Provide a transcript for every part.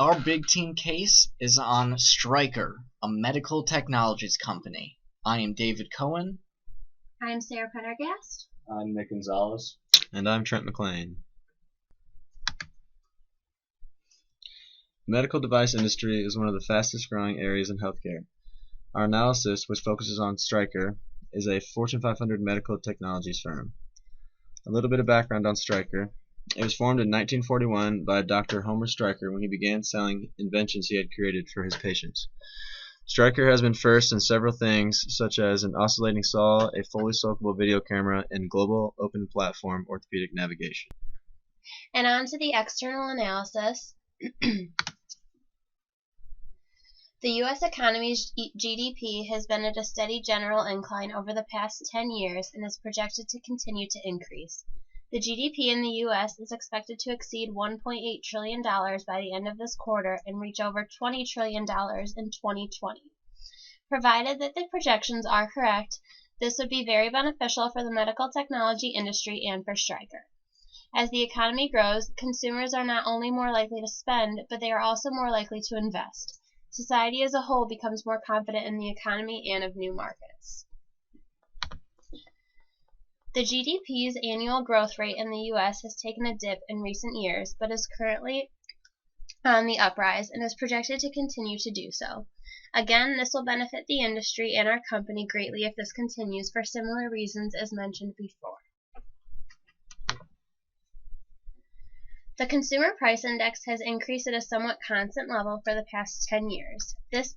Our big team case is on Stryker, a medical technologies company. I am David Cohen. I'm Sarah Pendergast. I'm Nick Gonzalez. And I'm Trent McLean. The medical device industry is one of the fastest growing areas in healthcare. Our analysis, which focuses on Stryker, is a Fortune 500 medical technologies firm. A little bit of background on Stryker. It was formed in 1941 by Dr. Homer Stryker when he began selling inventions he had created for his patients. Stryker has been first in several things, such as an oscillating saw, a fully soakable video camera, and global open platform orthopedic navigation. And on to the external analysis. The U.S. economy's GDP has been at a steady general incline over the past 10 years and is projected to continue to increase. The GDP in the U.S. is expected to exceed $1.8 trillion by the end of this quarter and reach over $20 trillion in 2020. Provided that the projections are correct, this would be very beneficial for the medical technology industry and for Stryker. As the economy grows, consumers are not only more likely to spend, but they are also more likely to invest. Society as a whole becomes more confident in the economy and of new markets. The GDP's annual growth rate in the U.S. has taken a dip in recent years, but is currently on the uprise and is projected to continue to do so. Again, this will benefit the industry and our company greatly if this continues for similar reasons as mentioned before. The Consumer Price Index has increased at a somewhat constant level for the past 10 years. This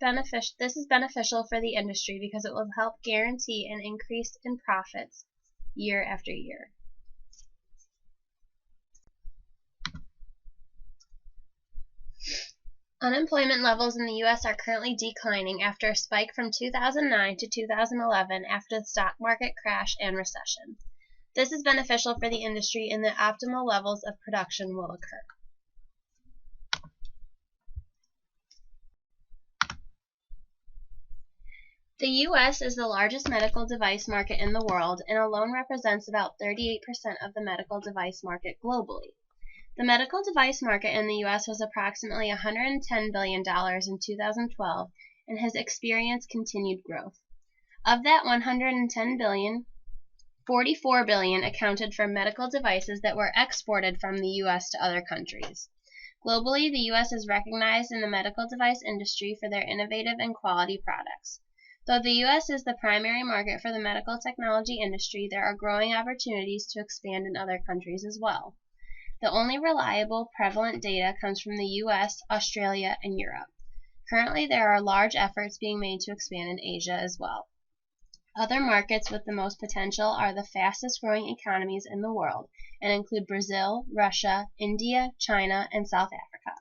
is beneficial for the industry because it will help guarantee an increase in profits year after year. Unemployment levels in the U.S. are currently declining after a spike from 2009 to 2011 after the stock market crash and recession. This is beneficial for the industry and the optimal levels of production will occur. The U.S. is the largest medical device market in the world and alone represents about 38% of the medical device market globally. The medical device market in the U.S. was approximately $110 billion in 2012 and has experienced continued growth. Of that $110 billion, $44 billion accounted for medical devices that were exported from the U.S. to other countries. Globally, the U.S. is recognized in the medical device industry for their innovative and quality products. Though the U.S. is the primary market for the medical technology industry, there are growing opportunities to expand in other countries as well. The only reliable, prevalent data comes from the U.S., Australia, and Europe. Currently, there are large efforts being made to expand in Asia as well. Other markets with the most potential are the fastest growing economies in the world and include Brazil, Russia, India, China, and South Africa.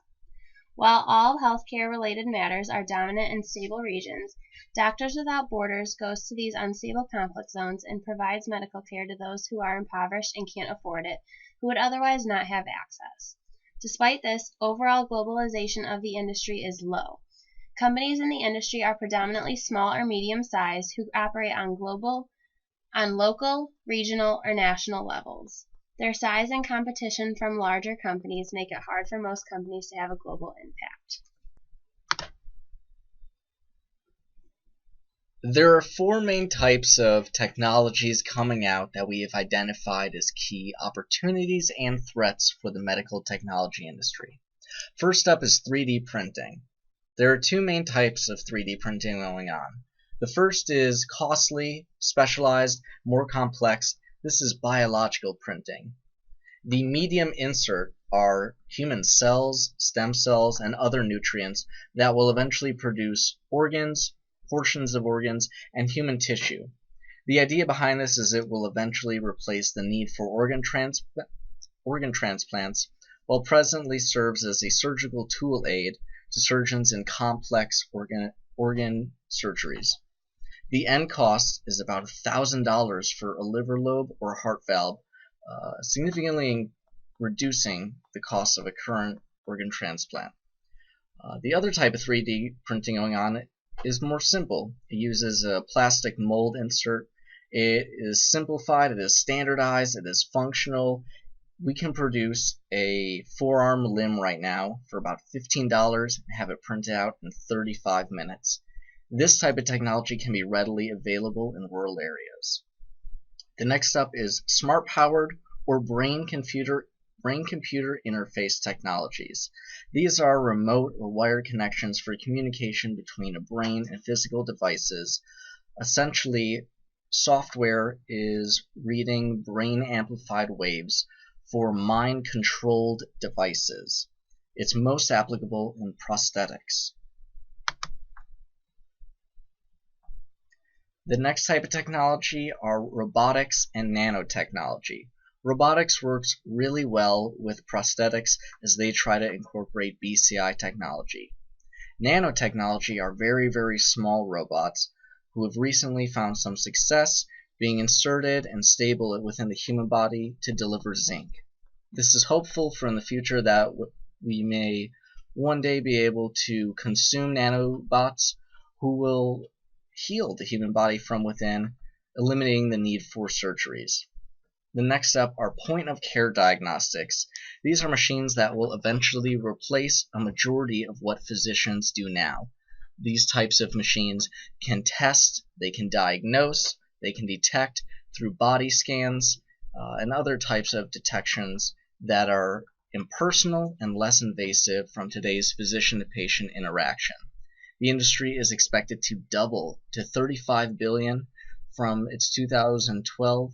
While all healthcare related matters are dominant in stable regions, Doctors Without Borders goes to these unstable conflict zones and provides medical care to those who are impoverished and can't afford it, who would otherwise not have access. Despite this, overall globalization of the industry is low. Companies in the industry are predominantly small or medium-sized who operate on local, regional, or national levels. Their size and competition from larger companies make it hard for most companies to have a global impact. There are four main types of technologies coming out that we have identified as key opportunities and threats for the medical technology industry. First up is 3D printing. There are two main types of 3D printing going on. The first is costly, specialized, more complex. This is biological printing. The medium insert are human cells, stem cells, and other nutrients that will eventually produce organs, portions of organs, and human tissue. The idea behind this is it will eventually replace the need for organ transplants, while presently serves as a surgical tool aid to surgeons in complex organ surgeries. The end cost is about $1,000 for a liver lobe or heart valve, significantly reducing the cost of a current organ transplant. The other type of 3D printing going on is more simple. It uses a plastic mold insert. It is simplified, it is standardized, it is functional, We can produce a forearm limb right now for about $15 and have it printed out in 35 minutes. This type of technology can be readily available in rural areas. The next up is smart-powered or brain-computer interface technologies. These are remote or wired connections for communication between a brain and physical devices. Essentially, software is reading brain-amplified waves for mind-controlled devices. It's most applicable in prosthetics. The next type of technology are robotics and nanotechnology. Robotics works really well with prosthetics as they try to incorporate BCI technology. Nanotechnology are very, very small robots who have recently found some success being inserted and stable within the human body to deliver zinc. This is hopeful for in the future that we may one day be able to consume nanobots who will heal the human body from within, eliminating the need for surgeries. The next up are point-of-care diagnostics. These are machines that will eventually replace a majority of what physicians do now. These types of machines can test, they can diagnose, they can detect through body scans and other types of detections that are impersonal and less invasive from today's physician-to-patient interaction. The industry is expected to double to $35 billion from its 2012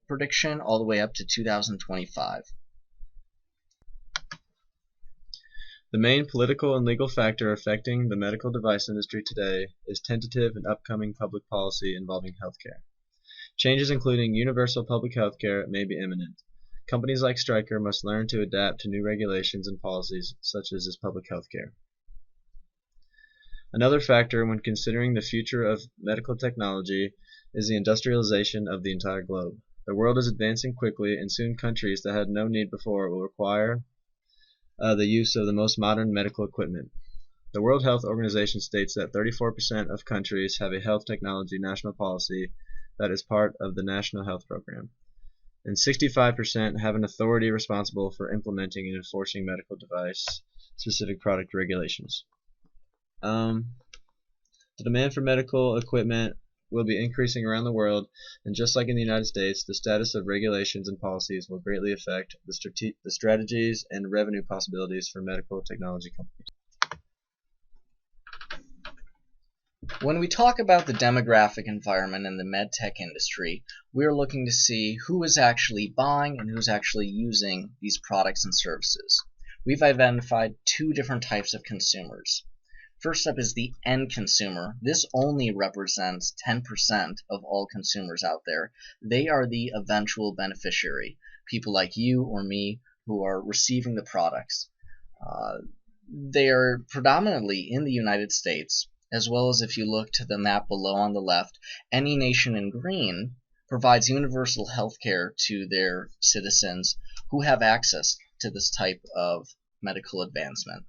prediction all the way up to 2025. The main political and legal factor affecting the medical device industry today is tentative and upcoming public policy involving healthcare. Changes including universal public healthcare may be imminent. Companies like Stryker must learn to adapt to new regulations and policies such as this public healthcare. Another factor when considering the future of medical technology is the industrialization of the entire globe. The world is advancing quickly, and soon countries that had no need before will require the use of the most modern medical equipment. The World Health Organization states that 34% of countries have a health technology national policy that is part of the National Health Program, and 65% have an authority responsible for implementing and enforcing medical device-specific product regulations. The demand for medical equipment will be increasing around the world, and just like in the United States, the status of regulations and policies will greatly affect the strategies and revenue possibilities for medical technology companies. When we talk about the demographic environment in the medtech industry, we are looking to see who is actually buying and who's actually using these products and services. We've identified two different types of consumers. First up is the end consumer. This only represents 10% of all consumers out there. They are the eventual beneficiary, people like you or me who are receiving the products. They are predominantly in the United States, as well as if you look to the map below on the left, any nation in green provides universal health care to their citizens who have access to this type of medical advancement.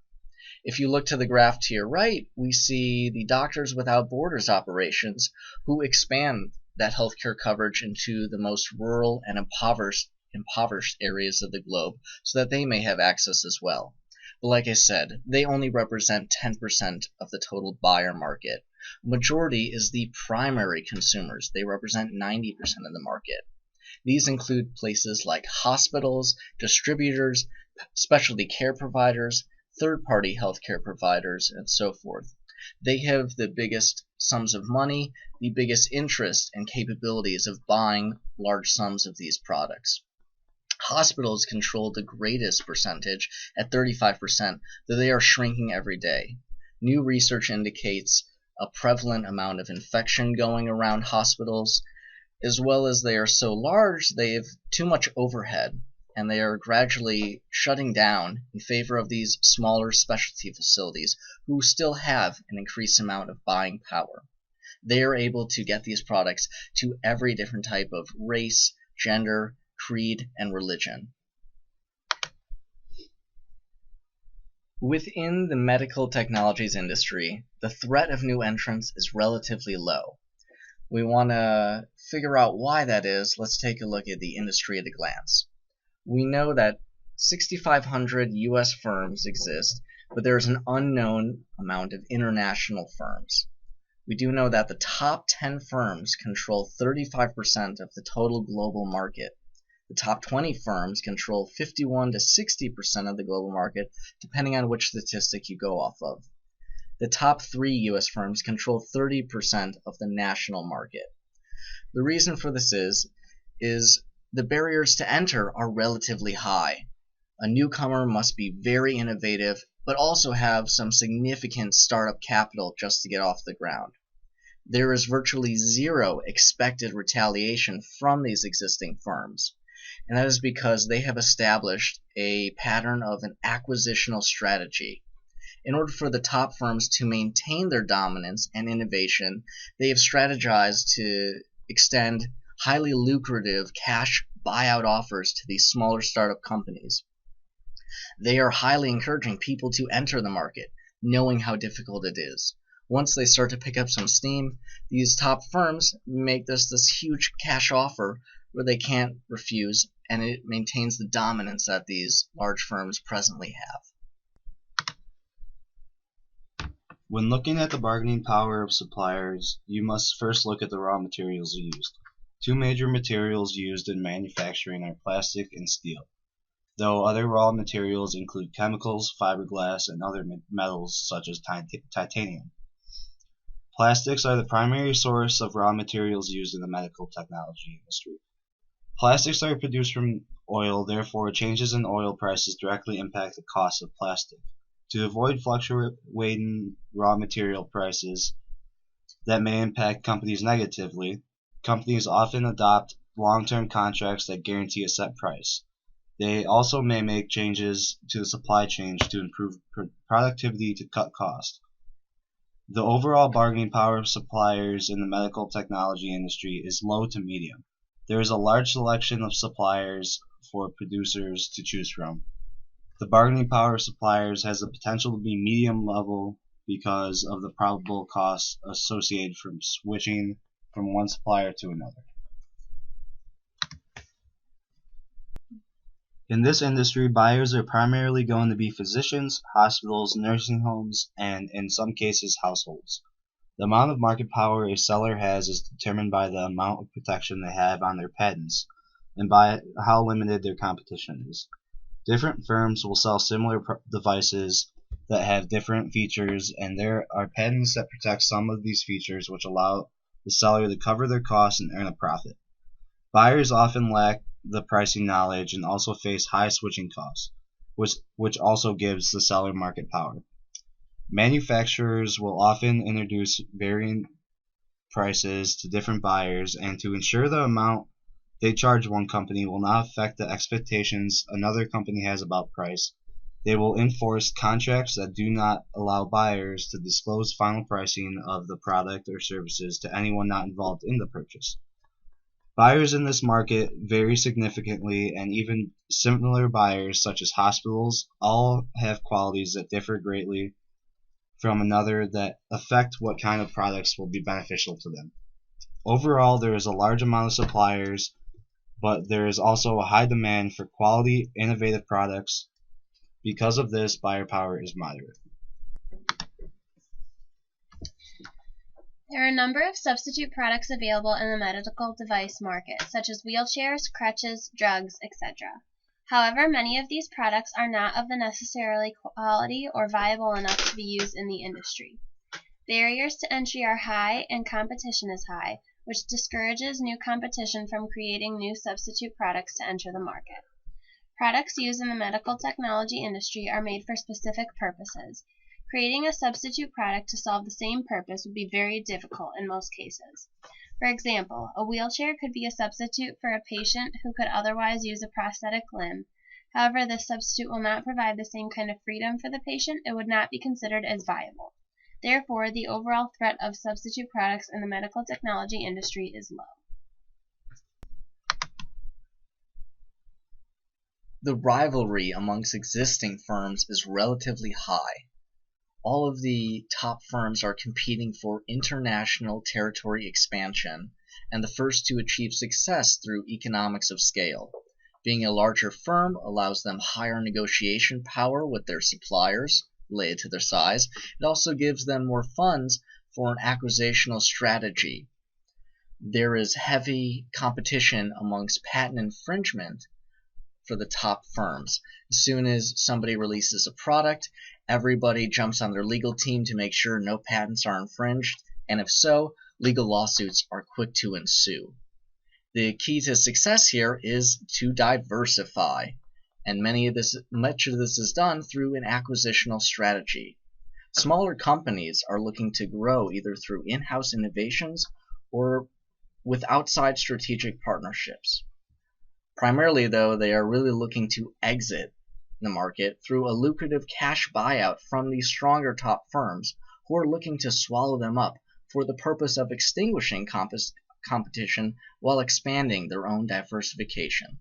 If you look to the graph to your right, we see the Doctors Without Borders operations who expand that healthcare coverage into the most rural and impoverished areas of the globe so that they may have access as well. But like I said, they only represent 10% of the total buyer market. Majority is the primary consumers. They represent 90% of the market. These include places like hospitals, distributors, specialty care providers, third-party healthcare providers, and so forth. They have the biggest sums of money, the biggest interest and capabilities of buying large sums of these products. Hospitals control the greatest percentage at 35%, though they are shrinking every day. New research indicates a prevalent amount of infection going around hospitals, as well as they are so large they have too much overhead, and they are gradually shutting down in favor of these smaller specialty facilities who still have an increased amount of buying power. They are able to get these products to every different type of race, gender, creed, and religion. Within the medical technologies industry, the threat of new entrants is relatively low. We want to figure out why that is. Let's take a look at the industry at a glance. We know that 6,500 US firms exist, but there is an unknown amount of international firms. We do know that the top 10 firms control 35% of the total global market. The top 20 firms control 51 to 60% of the global market, depending on which statistic you go off of. The top 3 US firms control 30% of the national market. The reason for this is the barriers to enter are relatively high. A newcomer must be very innovative, but also have some significant startup capital just to get off the ground. There is virtually zero expected retaliation from these existing firms, and that is because they have established a pattern of an acquisitional strategy. In order for the top firms to maintain their dominance and innovation, they have strategized to extend highly lucrative cash buyout offers to these smaller startup companies. They are highly encouraging people to enter the market, knowing how difficult it is. Once they start to pick up some steam, these top firms make this huge cash offer where they can't refuse, and it maintains the dominance that these large firms presently have. When looking at the bargaining power of suppliers, you must first look at the raw materials used. Two major materials used in manufacturing are plastic and steel, though other raw materials include chemicals, fiberglass, and other metals such as titanium. Plastics are the primary source of raw materials used in the medical technology industry. Plastics are produced from oil, therefore changes in oil prices directly impact the cost of plastic. To avoid fluctuating raw material prices that may impact companies negatively, companies often adopt long-term contracts that guarantee a set price. They also may make changes to the supply chain to improve productivity to cut costs. The overall bargaining power of suppliers in the medical technology industry is low to medium. There is a large selection of suppliers for producers to choose from. The bargaining power of suppliers has the potential to be medium level because of the probable costs associated from switching from one supplier to another. In this industry, buyers are primarily going to be physicians, hospitals, nursing homes, and in some cases, households. The amount of market power a seller has is determined by the amount of protection they have on their patents and by how limited their competition is. Different firms will sell similar devices that have different features, and there are patents that protect some of these features which allow the seller to cover their costs and earn a profit. Buyers often lack the pricing knowledge and also face high switching costs, which also gives the seller market power. Manufacturers will often introduce varying prices to different buyers, and to ensure the amount they charge one company will not affect the expectations another company has about price, they will enforce contracts that do not allow buyers to disclose final pricing of the product or services to anyone not involved in the purchase. Buyers in this market vary significantly, and even similar buyers such as hospitals all have qualities that differ greatly from another that affect what kind of products will be beneficial to them. Overall, there is a large amount of suppliers, but there is also a high demand for quality, innovative products. Because of this, buyer power is moderate. There are a number of substitute products available in the medical device market, such as wheelchairs, crutches, drugs, etc. However, many of these products are not of the necessarily quality or viable enough to be used in the industry. Barriers to entry are high and competition is high, which discourages new competition from creating new substitute products to enter the market. Products used in the medical technology industry are made for specific purposes. Creating a substitute product to solve the same purpose would be very difficult in most cases. For example, a wheelchair could be a substitute for a patient who could otherwise use a prosthetic limb. However, this substitute will not provide the same kind of freedom for the patient. It would not be considered as viable. Therefore, the overall threat of substitute products in the medical technology industry is low. The rivalry amongst existing firms is relatively high. All of the top firms are competing for international territory expansion, and the first to achieve success through economics of scale. Being a larger firm allows them higher negotiation power with their suppliers related to their size. It also gives them more funds for an acquisitional strategy. There is heavy competition amongst patent infringement for the top firms. As soon as somebody releases a product, everybody jumps on their legal team to make sure no patents are infringed, and if so, legal lawsuits are quick to ensue. The key to success here is to diversify, and much of this is done through an acquisitional strategy. Smaller companies are looking to grow either through in-house innovations or with outside strategic partnerships. Primarily, though, they are really looking to exit the market through a lucrative cash buyout from these stronger top firms who are looking to swallow them up for the purpose of extinguishing competition while expanding their own diversification.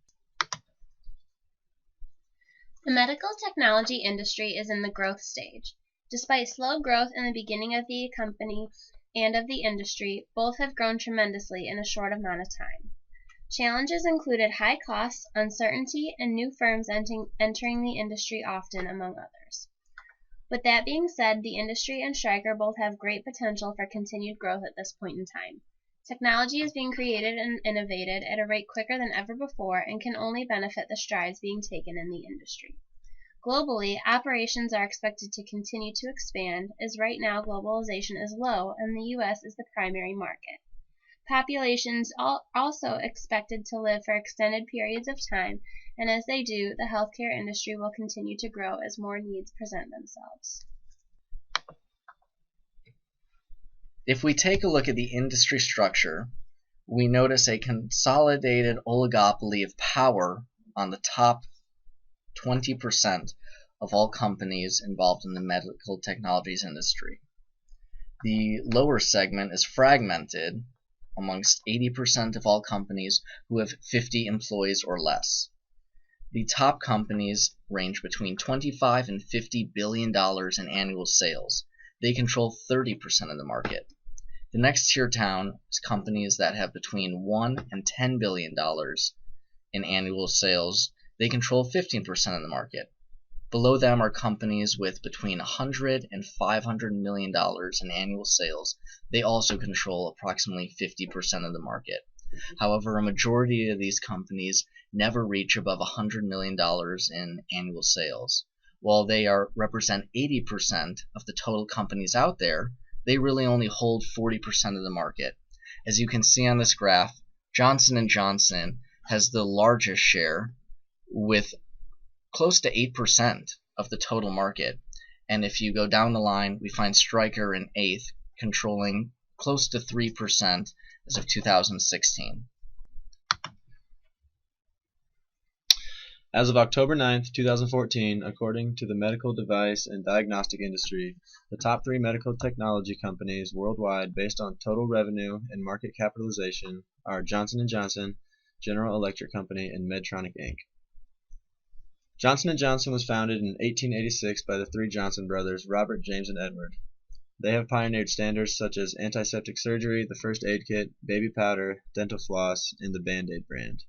The medical technology industry is in the growth stage. Despite slow growth in the beginning of the company and of the industry, both have grown tremendously in a short amount of time. Challenges included high costs, uncertainty, and new firms entering the industry often, among others. With that being said, the industry and Stryker both have great potential for continued growth at this point in time. Technology is being created and innovated at a rate quicker than ever before and can only benefit the strides being taken in the industry. Globally, operations are expected to continue to expand, as right now globalization is low and the U.S. is the primary market. Populations are also expected to live for extended periods of time, and as they do, the healthcare industry will continue to grow as more needs present themselves. If we take a look at the industry structure, we notice a consolidated oligopoly of power on the top 20% of all companies involved in the medical technologies industry. The lower segment is fragmented amongst 80% of all companies who have 50 employees or less. The top companies range between $25 and $50 billion in annual sales. They control 30% of the market. The next tier down is companies that have between $1 and $10 billion in annual sales. They control 15% of the market. Below them are companies with between $100 and $500 million in annual sales. They also control approximately 50% of the market. However, a majority of these companies never reach above $100 million in annual sales. While they represent 80% of the total companies out there, they really only hold 40% of the market. As you can see on this graph, Johnson & Johnson has the largest share with close to 8% of the total market. And if you go down the line, we find Stryker in 8th, controlling close to 3% as of 2016. As of October 9th, 2014, according to the medical device and diagnostic industry, the top 3 medical technology companies worldwide based on total revenue and market capitalization are Johnson & Johnson, General Electric Company, and Medtronic Inc. Johnson & Johnson was founded in 1886 by the 3 Johnson brothers, Robert, James, and Edward. They have pioneered standards such as antiseptic surgery, the first aid kit, baby powder, dental floss, and the Band-Aid brand.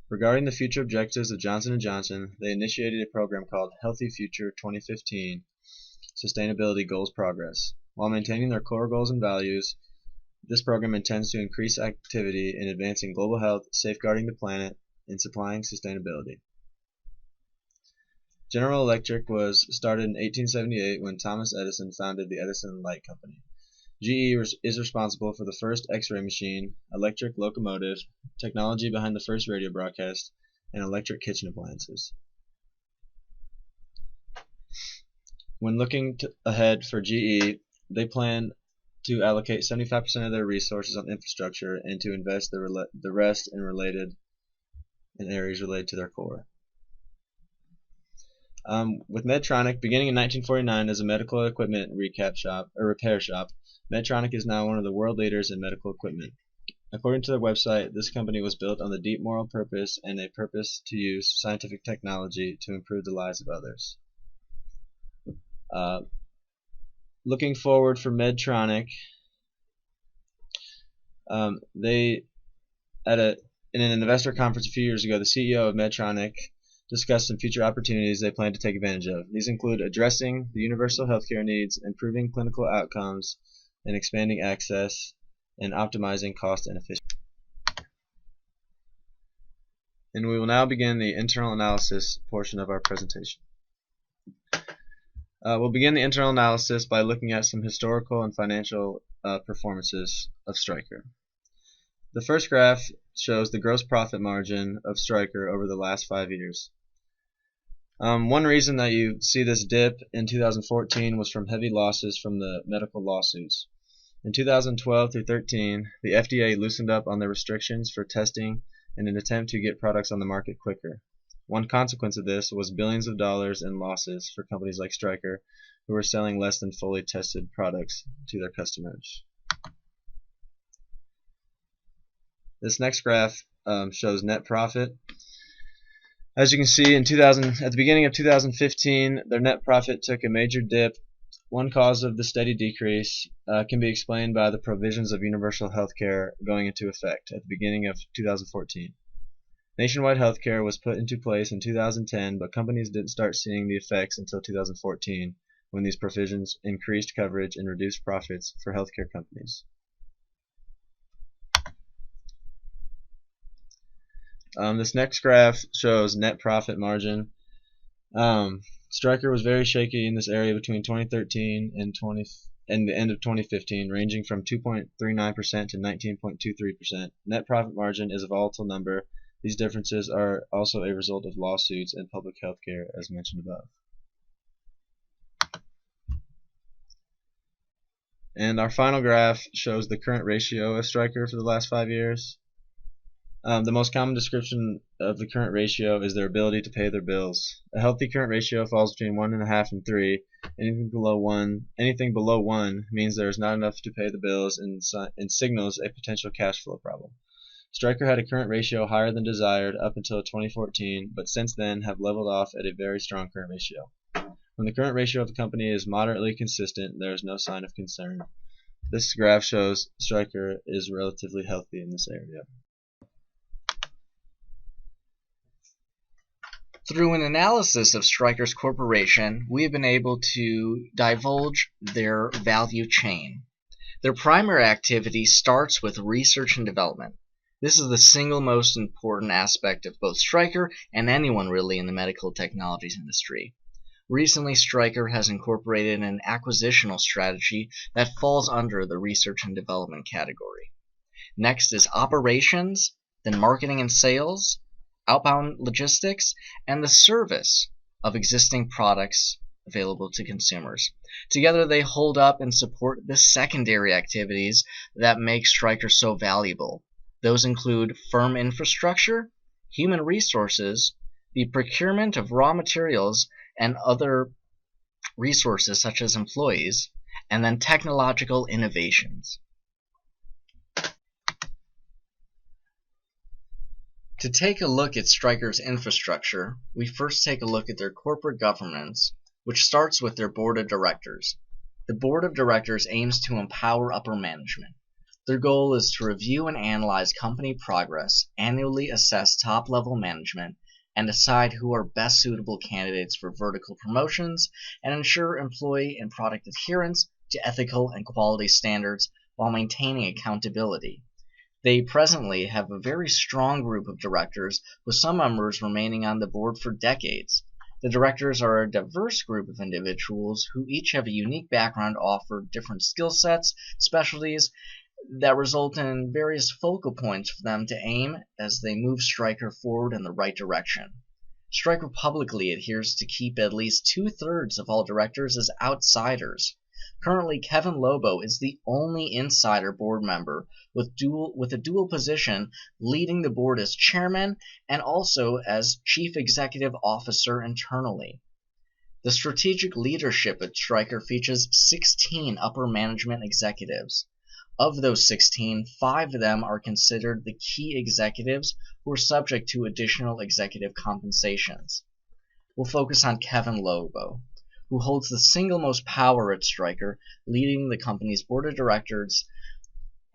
Regarding the future objectives of Johnson & Johnson, they initiated a program called Healthy Future 2015 Sustainability Goals Progress. While maintaining their core goals and values, this program intends to increase activity in advancing global health, safeguarding the planet, and supplying sustainability. General Electric was started in 1878 when Thomas Edison founded the Edison Light Company. GE is responsible for the first X-ray machine, electric locomotive, technology behind the first radio broadcast, and electric kitchen appliances. When looking ahead for GE, they plan to allocate 75% of their resources on infrastructure and to invest the rest in areas related to their core. With Medtronic, beginning in 1949 as a medical equipment repair shop, Medtronic is now one of the world leaders in medical equipment. According to their website, this company was built on the deep moral purpose and a purpose to use scientific technology to improve the lives of others. Looking forward for Medtronic, they at in an investor conference a few years ago, the CEO of Medtronic discussed some future opportunities they plan to take advantage of. These include addressing the universal healthcare needs, improving clinical outcomes, and expanding access, and optimizing cost and efficiency. And we will now begin the internal analysis portion of our presentation. We'll begin the internal analysis by looking at some historical and financial performances of Stryker. The first graph shows the gross profit margin of Stryker over the last 5 years. One reason that you see this dip in 2014 was from heavy losses from the medical lawsuits. In 2012 through 13, the FDA loosened up on their restrictions for testing in an attempt to get products on the market quicker. One consequence of this was billions of dollars in losses for companies like Stryker, who were selling less than fully tested products to their customers. This next graph shows net profit. As you can see, at the beginning of 2015, their net profit took a major dip. One cause of the steady decrease can be explained by the provisions of universal health care going into effect at the beginning of 2014. Nationwide health care was put into place in 2010, but companies didn't start seeing the effects until 2014, when these provisions increased coverage and reduced profits for healthcare companies. This next graph shows net profit margin. Stryker was very shaky in this area between 2013 and the end of 2015, ranging from 2.39% to 19.23%. Net profit margin is a volatile number. These differences are also a result of lawsuits and public health care, as mentioned above. And our final graph shows the current ratio of Stryker for the last 5 years. The most common description of the current ratio is their ability to pay their bills. A healthy current ratio falls between 1.5 and 3. Anything below 1 means there is not enough to pay the bills and signals a potential cash flow problem. Stryker had a current ratio higher than desired up until 2014, but since then have leveled off at a very strong current ratio. When the current ratio of a company is moderately consistent, there is no sign of concern. This graph shows Stryker is relatively healthy in this area. Through an analysis of Stryker's corporation, we have been able to divulge their value chain. Their primary activity starts with research and development. This is the single most important aspect of both Stryker and anyone really in the medical technologies industry. Recently, Stryker has incorporated an acquisitional strategy that falls under the research and development category. Next is operations, then marketing and sales, outbound logistics, and the service of existing products available to consumers. Together they hold up and support the secondary activities that make Stryker so valuable. Those include firm infrastructure, human resources, the procurement of raw materials and other resources such as employees, and then technological innovations. To take a look at Stryker's infrastructure, we first take a look at their corporate governance, which starts with their board of directors. The board of directors aims to empower upper management. Their goal is to review and analyze company progress, annually assess top-level management, and decide who are best suitable candidates for vertical promotions, and ensure employee and product adherence to ethical and quality standards while maintaining accountability. They presently have a very strong group of directors, with some members remaining on the board for decades. The directors are a diverse group of individuals who each have a unique background, offer different skill sets, specialties that result in various focal points for them to aim as they move Stryker forward in the right direction. Stryker publicly adheres to keep at least 2/3 of all directors as outsiders. Currently, Kevin Lobo is the only insider board member with a dual position, leading the board as chairman and also as chief executive officer internally. The strategic leadership at Stryker features 16 upper management executives. Of those 16, 5 of them are considered the key executives who are subject to additional executive compensations. We'll focus on Kevin Lobo, who holds the single most power at Stryker, leading the company's board of directors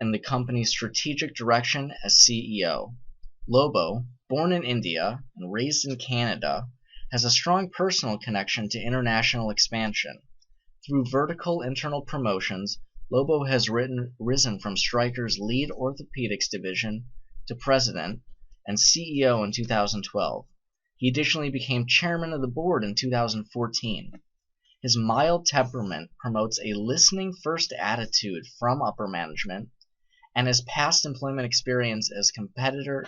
and the company's strategic direction as CEO. Lobo, born in India and raised in Canada, has a strong personal connection to international expansion. Through vertical internal promotions, Lobo has risen from Stryker's lead orthopedics division to president and CEO in 2012. He additionally became chairman of the board in 2014. His mild temperament promotes a listening-first attitude from upper management, and his past employment experience as competitor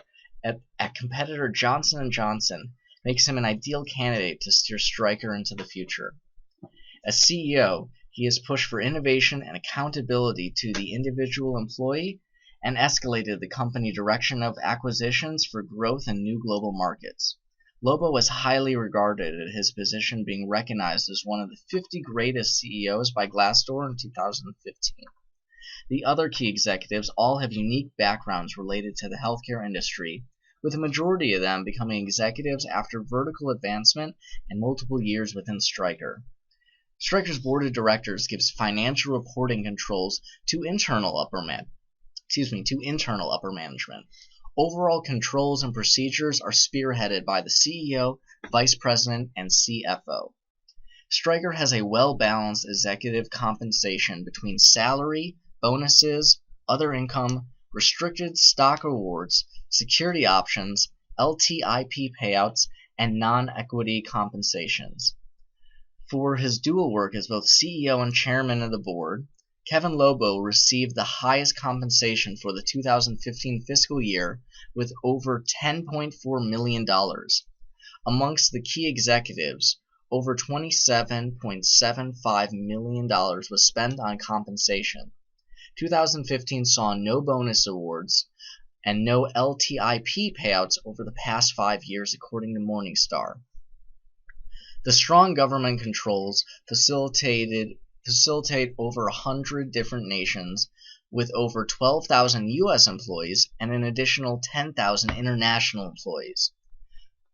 competitor Johnson & Johnson makes him an ideal candidate to steer Stryker into the future. As CEO, he has pushed for innovation and accountability to the individual employee and escalated the company direction of acquisitions for growth in new global markets. Lobo is highly regarded at his position, being recognized as one of the 50 greatest CEOs by Glassdoor in 2015. The other key executives all have unique backgrounds related to the healthcare industry, with a majority of them becoming executives after vertical advancement and multiple years within Stryker. Stryker's board of directors gives financial reporting controls to internal upper management. Overall controls and procedures are spearheaded by the CEO, vice president, and CFO. Stryker has a well-balanced executive compensation between salary, bonuses, other income, restricted stock awards, security options, LTIP payouts, and non-equity compensations. For his dual work as both CEO and chairman of the board, Kevin Lobo received the highest compensation for the 2015 fiscal year with over $10.4 million. Amongst the key executives, over $27.75 million was spent on compensation. 2015 saw no bonus awards and no LTIP payouts over the past 5 years, according to Morningstar. The strong government controls facilitate over 100 different nations with over 12,000 U.S. employees and an additional 10,000 international employees.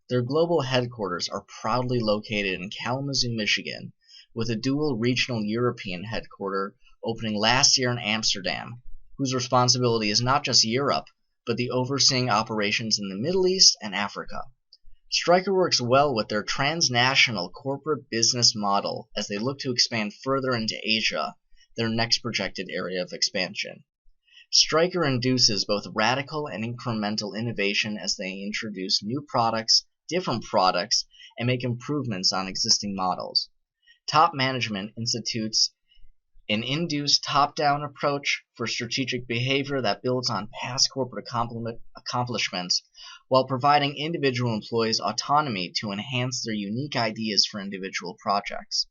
Their global headquarters are proudly located in Kalamazoo, Michigan, with a dual regional European headquarters opening last year in Amsterdam, whose responsibility is not just Europe, but the overseeing operations in the Middle East and Africa. Stryker works well with their transnational corporate business model as they look to expand further into Asia, their next projected area of expansion. Stryker induces both radical and incremental innovation as they introduce new products, different products, and make improvements on existing models. Top management institutes an induced top-down approach for strategic behavior that builds on past corporate accomplishments while providing individual employees autonomy to enhance their unique ideas for individual projects.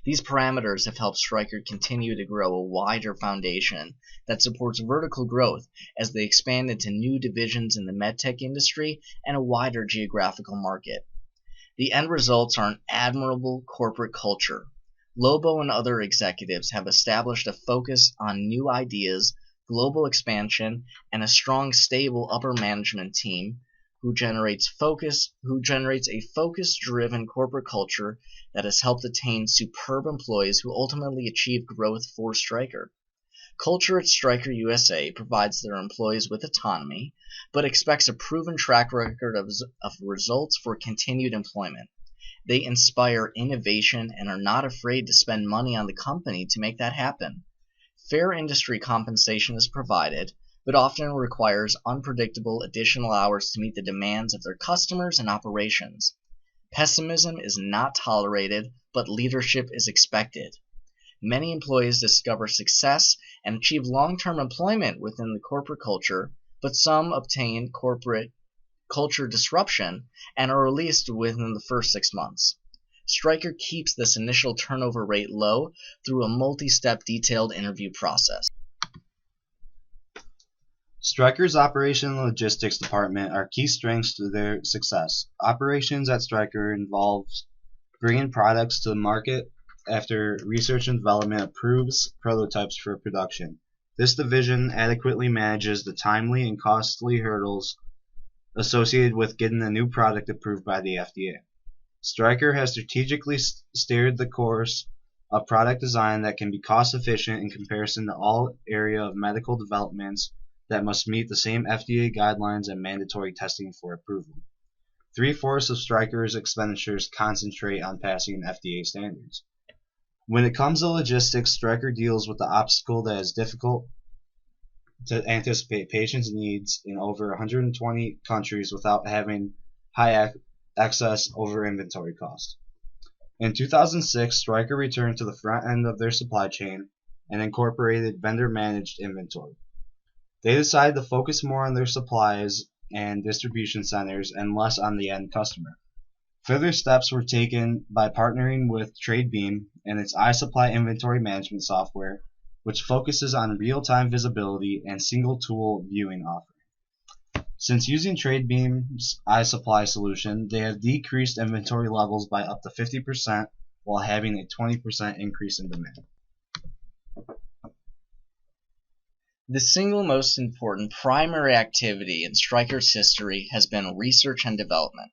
These parameters have helped Stryker continue to grow a wider foundation that supports vertical growth as they expand into new divisions in the medtech industry and a wider geographical market. The end results are an admirable corporate culture. Lobo and other executives have established a focus on new ideas, global expansion, and a strong, stable upper management team who generates a focus-driven corporate culture that has helped attain superb employees who ultimately achieve growth for Stryker. Culture at Stryker USA provides their employees with autonomy, but expects a proven track record of results for continued employment. They inspire innovation and are not afraid to spend money on the company to make that happen. Fair industry compensation is provided, but often requires unpredictable additional hours to meet the demands of their customers and operations. Pessimism is not tolerated, but leadership is expected. Many employees discover success and achieve long-term employment within the corporate culture, but some obtain corporate culture disruption and are released within the first 6 months. Stryker keeps this initial turnover rate low through a multi-step detailed interview process. Stryker's operation and logistics department are key strengths to their success. Operations at Stryker involves bringing products to the market after research and development approves prototypes for production. This division adequately manages the timely and costly hurdles associated with getting a new product approved by the FDA. Stryker has strategically steered the course of product design that can be cost efficient in comparison to all area of medical developments that must meet the same FDA guidelines and mandatory testing for approval. 3/4 of Stryker's expenditures concentrate on passing FDA standards. When it comes to logistics, Stryker deals with the obstacle that is difficult to anticipate patients' needs in over 120 countries without having high excess over inventory cost. In 2006, Stryker returned to the front end of their supply chain and incorporated vendor-managed inventory. They decided to focus more on their supplies and distribution centers and less on the end customer. Further steps were taken by partnering with TradeBeam and its iSupply inventory management software, which focuses on real-time visibility and single-tool viewing offering. Since using TradeBeam's iSupply solution, they have decreased inventory levels by up to 50% while having a 20% increase in demand. The single most important primary activity in Stryker's history has been research and development.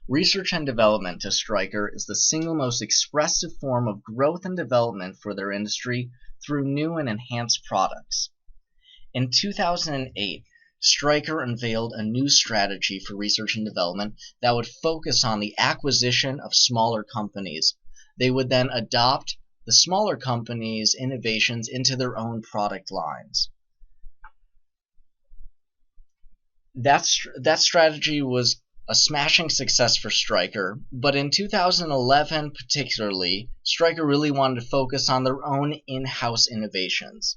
Research and development to Stryker is the single most expressive form of growth and development for their industry through new and enhanced products. In 2008, Stryker unveiled a new strategy for research and development that would focus on the acquisition of smaller companies. They would then adopt the smaller companies' innovations into their own product lines. That strategy was a smashing success for Stryker, but in 2011 particularly, Stryker really wanted to focus on their own in-house innovations.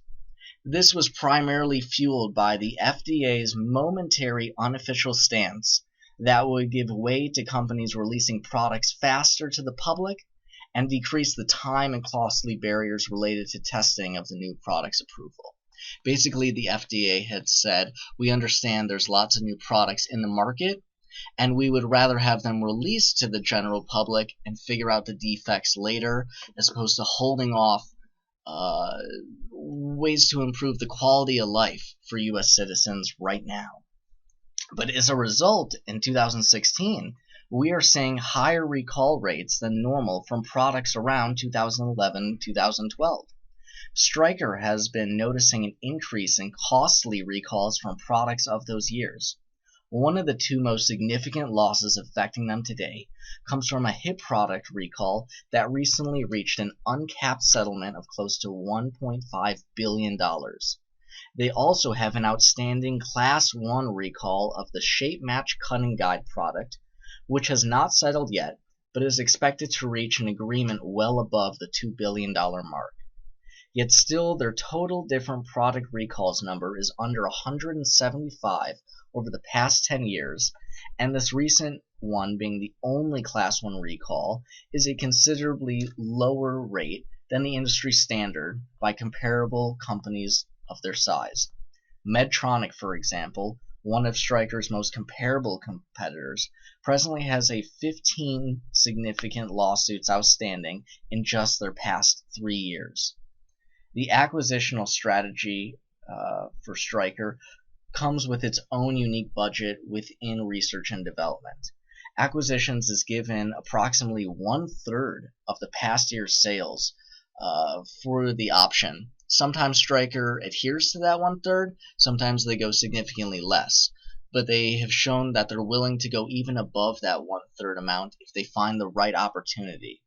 This was primarily fueled by the FDA's momentary unofficial stance that would give way to companies releasing products faster to the public and decrease the time and costly barriers related to testing of the new product's approval. Basically, the FDA had said, we understand there's lots of new products in the market, and we would rather have them released to the general public and figure out the defects later, as opposed to holding off ways to improve the quality of life for U.S. citizens right now. But as a result, in 2016, we are seeing higher recall rates than normal from products around 2011-2012. Stryker has been noticing an increase in costly recalls from products of those years. One of the two most significant losses affecting them today comes from a hip product recall that recently reached an uncapped settlement of close to $1.5 billion. They also have an outstanding Class 1 recall of the Shape Match Cutting Guide product, which has not settled yet, but is expected to reach an agreement well above the $2 billion mark. Yet still, their total different product recalls number is under 175 over the past 10 years, and this recent one being the only Class 1 recall is a considerably lower rate than the industry standard by comparable companies of their size. Medtronic, for example, one of Stryker's most comparable competitors, presently has 15 significant lawsuits outstanding in just their past 3 years. The acquisitional strategy for Stryker comes with its own unique budget within research and development. Acquisitions is given approximately 1/3 of the past year's sales for the option. Sometimes Stryker adheres to that 1/3, sometimes they go significantly less, but they have shown that they're willing to go even above that 1/3 amount if they find the right opportunity.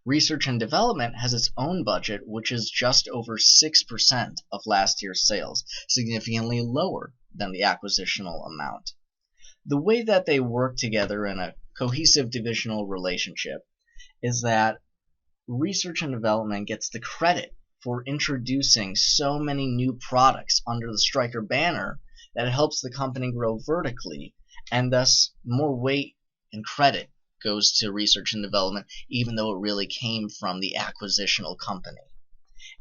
Research and development has its own budget, which is just over 6% of last year's sales, significantly lower than the acquisitional amount. The way that they work together in a cohesive divisional relationship is that research and development gets the credit for introducing so many new products under the Stryker banner that it helps the company grow vertically, and thus more weight and credit goes to research and development, even though it really came from the acquisitional company.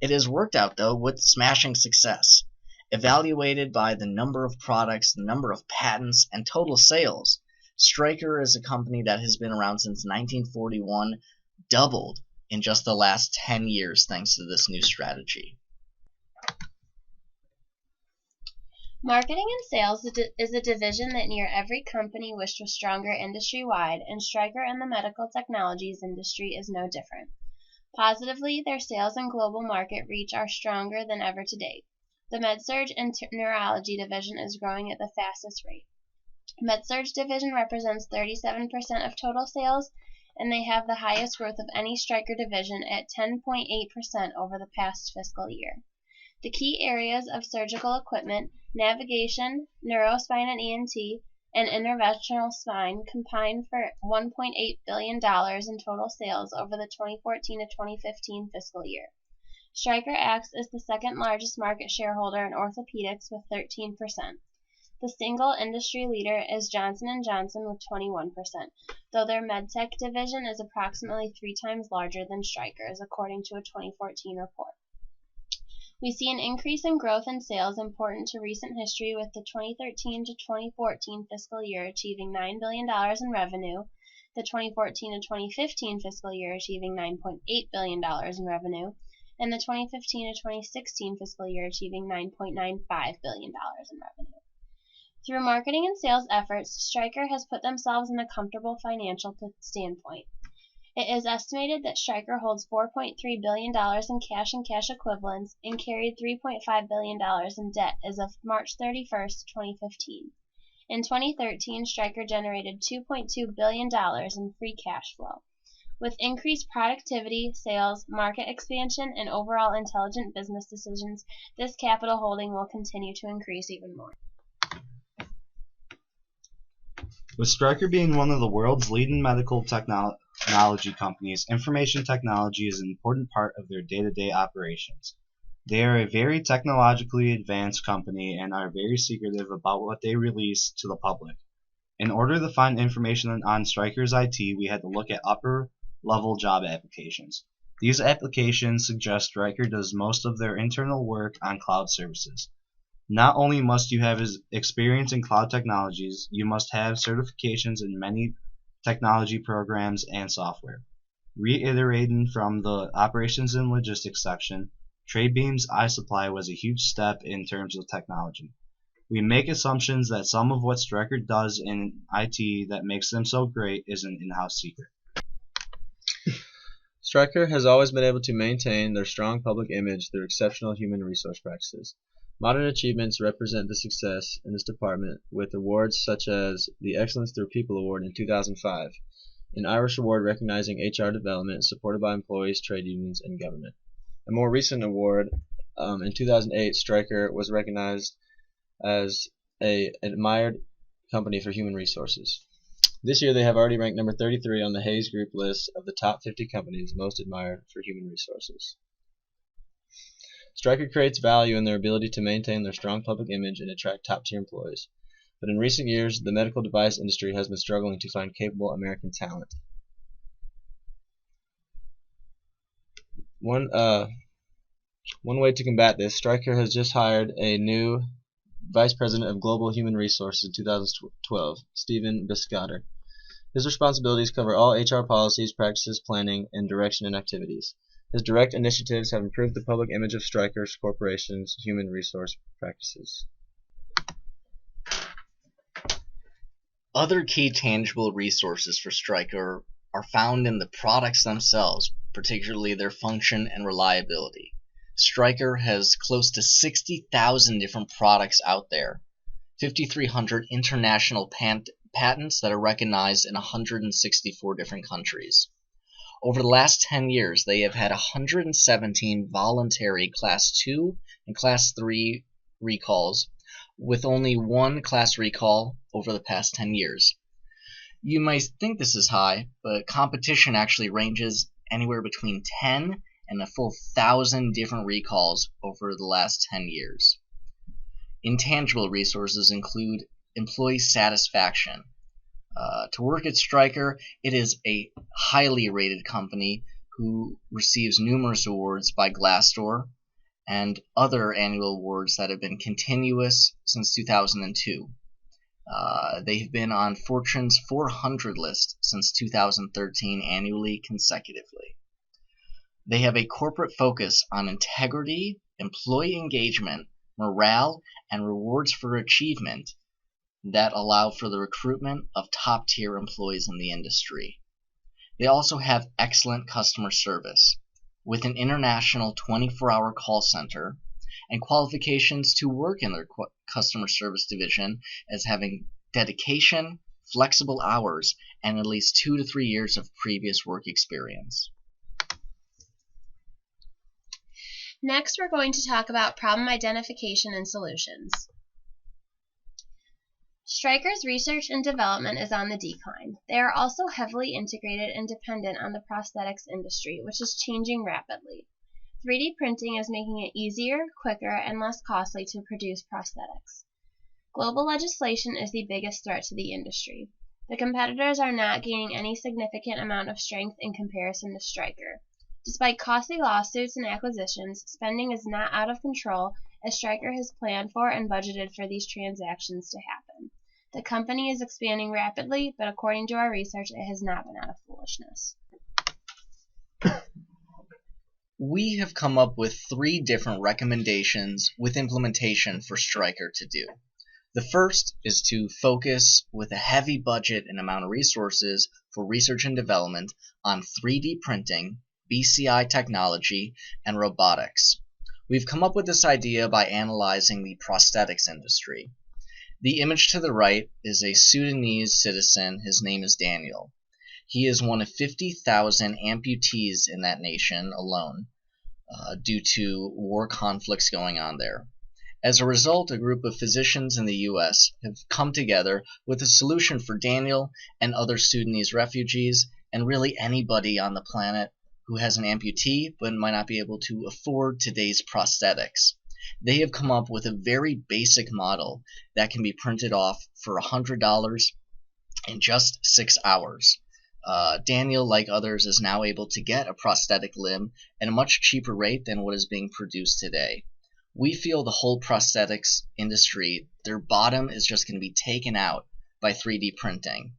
It has worked out, though, with smashing success. Evaluated by the number of products, the number of patents, and total sales, Stryker is a company that has been around since 1941, doubled in just the last 10 years thanks to this new strategy. Marketing and sales is a division that near every company wished was stronger industry-wide, and Stryker in the medical technologies industry is no different. Positively, their sales and global market reach are stronger than ever to date. The MedSurg and Neurology division is growing at the fastest rate. MedSurg division represents 37% of total sales, and they have the highest growth of any Stryker division at 10.8% over the past fiscal year. The key areas of surgical equipment, navigation, neurospine and ENT, and interventional spine combined for $1.8 billion in total sales over the 2014 to 2015 fiscal year. Stryker acts as the second largest market shareholder in orthopedics with 13%. The single industry leader is Johnson & Johnson with 21%, though their MedTech division is approximately 3 times larger than Stryker's, according to a 2014 report. We see an increase in growth in sales important to recent history, with the 2013 to 2014 fiscal year achieving $9 billion in revenue, the 2014 to 2015 fiscal year achieving $9.8 billion in revenue, and the 2015 to 2016 fiscal year achieving $9.95 billion in revenue. Through marketing and sales efforts, Stryker has put themselves in a comfortable financial standpoint. It is estimated that Stryker holds $4.3 billion in cash and cash equivalents and carried $3.5 billion in debt as of March 31, 2015. In 2013, Stryker generated $2.2 billion in free cash flow. With increased productivity, sales, market expansion, and overall intelligent business decisions, this capital holding will continue to increase even more. With Stryker being one of the world's leading medical technology companies, information technology is an important part of their day-to-day operations. They are a very technologically advanced company and are very secretive about what they release to the public. In order to find information on Stryker's IT, we had to look at upper-level job applications. These applications suggest Stryker does most of their internal work on cloud services. Not only must you have experience in cloud technologies, you must have certifications in many technology programs and software. Reiterating from the operations and logistics section, Tradebeam's iSupply was a huge step in terms of technology. We make assumptions that some of what Stryker does in IT that makes them so great is an in-house secret. Stryker has always been able to maintain their strong public image through exceptional human resource practices. Modern achievements represent the success in this department with awards such as the Excellence Through People Award in 2005, an Irish award recognizing HR development supported by employees, trade unions, and government. A more recent award, in 2008, Stryker was recognized as an admired company for human resources. This year they have already ranked number 33 on the Hayes Group list of the top 50 companies most admired for human resources. Stryker creates value in their ability to maintain their strong public image and attract top-tier employees. But in recent years, the medical device industry has been struggling to find capable American talent. One way to combat this, Stryker has just hired a new Vice President of Global Human Resources in 2012, Stephen Biscotter. His responsibilities cover all HR policies, practices, planning, and direction and activities. His direct initiatives have improved the public image of Stryker's corporation's human resource practices. Other key tangible resources for Stryker are found in the products themselves, particularly their function and reliability. Stryker has close to 60,000 different products out there, 5,300 international patents that are recognized in 164 different countries. Over the last 10 years, they have had 117 voluntary Class 2 and Class 3 recalls, with only one Class recall over the past 10 years. You might think this is high, but competition actually ranges anywhere between 10 and a full 1,000 different recalls over the last 10 years. Intangible resources include employee satisfaction. To work at Stryker, it is a highly rated company who receives numerous awards by Glassdoor and other annual awards that have been continuous since 2002. They have been on Fortune's 400 list since 2013 annually consecutively. They have a corporate focus on integrity, employee engagement, morale, and rewards for achievement that allow for the recruitment of top-tier employees in the industry. They also have excellent customer service. With an international 24-hour call center, and qualifications to work in their customer service division as having dedication, flexible hours, and at least 2 to 3 years of previous work experience. Next, we're going to talk about problem identification and solutions. Stryker's research and development is on the decline. They are also heavily integrated and dependent on the prosthetics industry, which is changing rapidly. 3D printing is making it easier, quicker, and less costly to produce prosthetics. Global legislation is the biggest threat to the industry. The competitors are not gaining any significant amount of strength in comparison to Stryker. Despite costly lawsuits and acquisitions, spending is not out of control as Stryker has planned for and budgeted for these transactions to happen. The company is expanding rapidly, but according to our research, it has not been out of foolishness. We have come up with 3 different recommendations with implementation for Stryker to do. The first is to focus with a heavy budget and amount of resources for research and development on 3D printing, BCI technology, and robotics. We've come up with this idea by analyzing the prosthetics industry. The image to the right is a Sudanese citizen. His name is Daniel. He is one of 50,000 amputees in that nation alone due to war conflicts going on there. As a result, a group of physicians in the U.S. have come together with a solution for Daniel and other Sudanese refugees, and really anybody on the planet who has an amputee but might not be able to afford today's prosthetics. They have come up with a very basic model that can be printed off for $100 in just 6 hours. Daniel, like others, is now able to get a prosthetic limb at a much cheaper rate than what is being produced today. We feel the whole prosthetics industry, their bottom is just going to be taken out by 3D printing.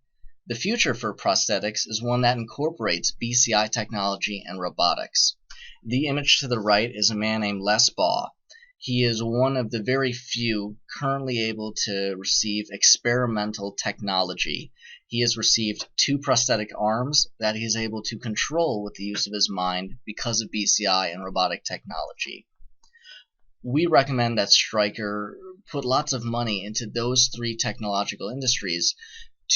The future for prosthetics is one that incorporates BCI technology and robotics. The image to the right is a man named Les Baugh. He is one of the very few currently able to receive experimental technology. He has received 2 prosthetic arms that he is able to control with the use of his mind because of BCI and robotic technology. We recommend that Stryker put lots of money into those 3 technological industries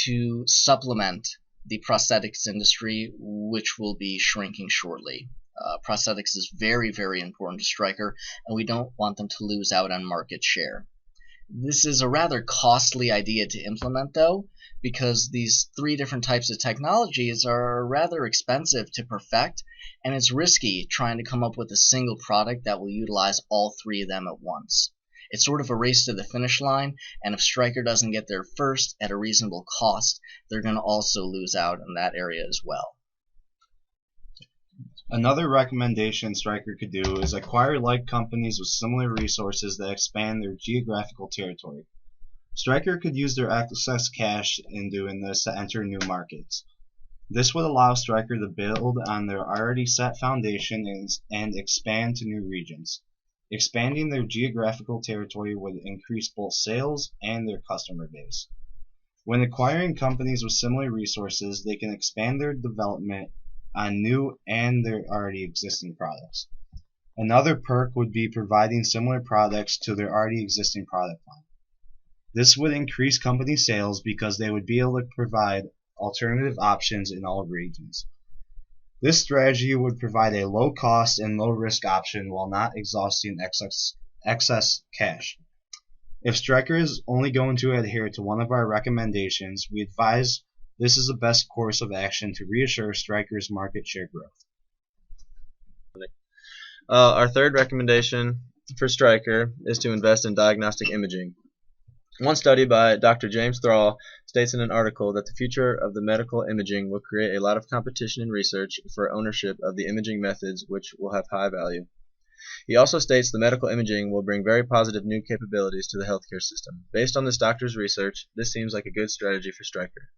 to supplement the prosthetics industry, which will be shrinking shortly. Prosthetics is very, very important to Stryker, and we don't want them to lose out on market share. This is a rather costly idea to implement, though, because these 3 different types of technologies are rather expensive to perfect, and it's risky trying to come up with a single product that will utilize all 3 of them at once. It's sort of a race to the finish line, and if Stryker doesn't get there first at a reasonable cost, they're going to also lose out in that area as well. Another recommendation Stryker could do is acquire like companies with similar resources that expand their geographical territory. Stryker could use their excess cash in doing this to enter new markets. This would allow Stryker to build on their already set foundation and expand to new regions. Expanding their geographical territory would increase both sales and their customer base. When acquiring companies with similar resources, they can expand their development on new and their already existing products. Another perk would be providing similar products to their already existing product line. This would increase company sales because they would be able to provide alternative options in all regions. This strategy would provide a low cost and low risk option while not exhausting excess cash. If Stryker is only going to adhere to one of our recommendations, we advise this is the best course of action to reassure Stryker's market share growth. Our third recommendation for Stryker is to invest in diagnostic imaging. One study by Dr. James Thrall states in an article that the future of the medical imaging will create a lot of competition and research for ownership of the imaging methods, which will have high value. He also states the medical imaging will bring very positive new capabilities to the healthcare system. Based on this doctor's research, this seems like a good strategy for Stryker.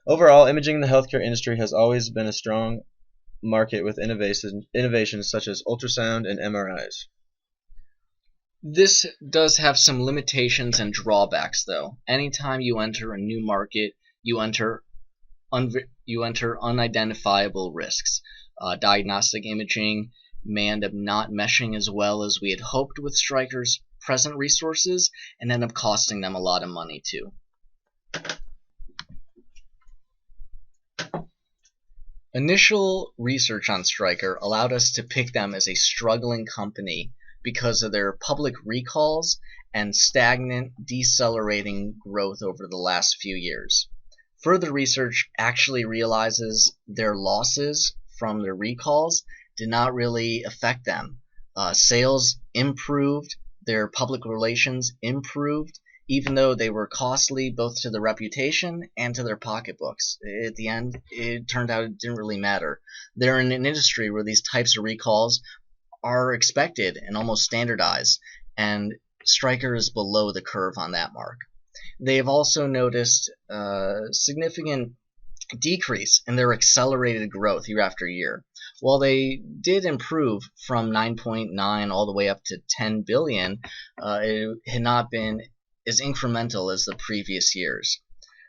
Overall, imaging in the healthcare industry has always been a strong market with innovations such as ultrasound and MRIs. This does have some limitations and drawbacks, though. Anytime you enter a new market, you enter unidentifiable risks. Diagnostic imaging may end up not meshing as well as we had hoped with Stryker's present resources and end up costing them a lot of money too. Initial research on Stryker allowed us to pick them as a struggling company because of their public recalls and stagnant, decelerating growth over the last few years. Further research actually realizes their losses from their recalls did not really affect them. Sales improved, their public relations improved, even though they were costly both to their reputation and to their pocketbooks. At the end, it turned out it didn't really matter. They're in an industry where these types of recalls are expected and almost standardized, and Stryker is below the curve on that mark. They've also noticed significant decrease in their accelerated growth year after year. While they did improve from 9.9 all the way up to 10 billion, it had not been as incremental as the previous years.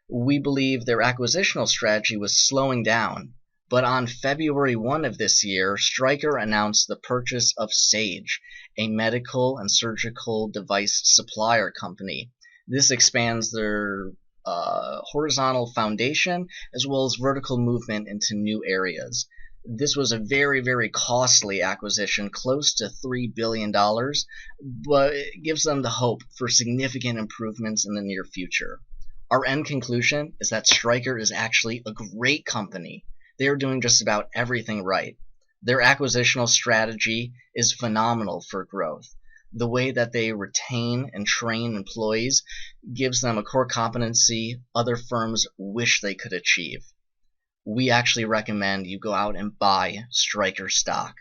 We believe their acquisitional strategy was slowing down, but on February 1 of this year, Stryker announced the purchase of Sage, a medical and surgical device supplier company. This expands their horizontal foundation as well as vertical movement into new areas. This was a very, very costly acquisition, close to $3 billion, but it gives them the hope for significant improvements in the near future. Our end conclusion is that Stryker is actually a great company. They are doing just about everything right. Their acquisitional strategy is phenomenal for growth. The way that they retain and train employees gives them a core competency other firms wish they could achieve. We actually recommend you go out and buy Stryker stock.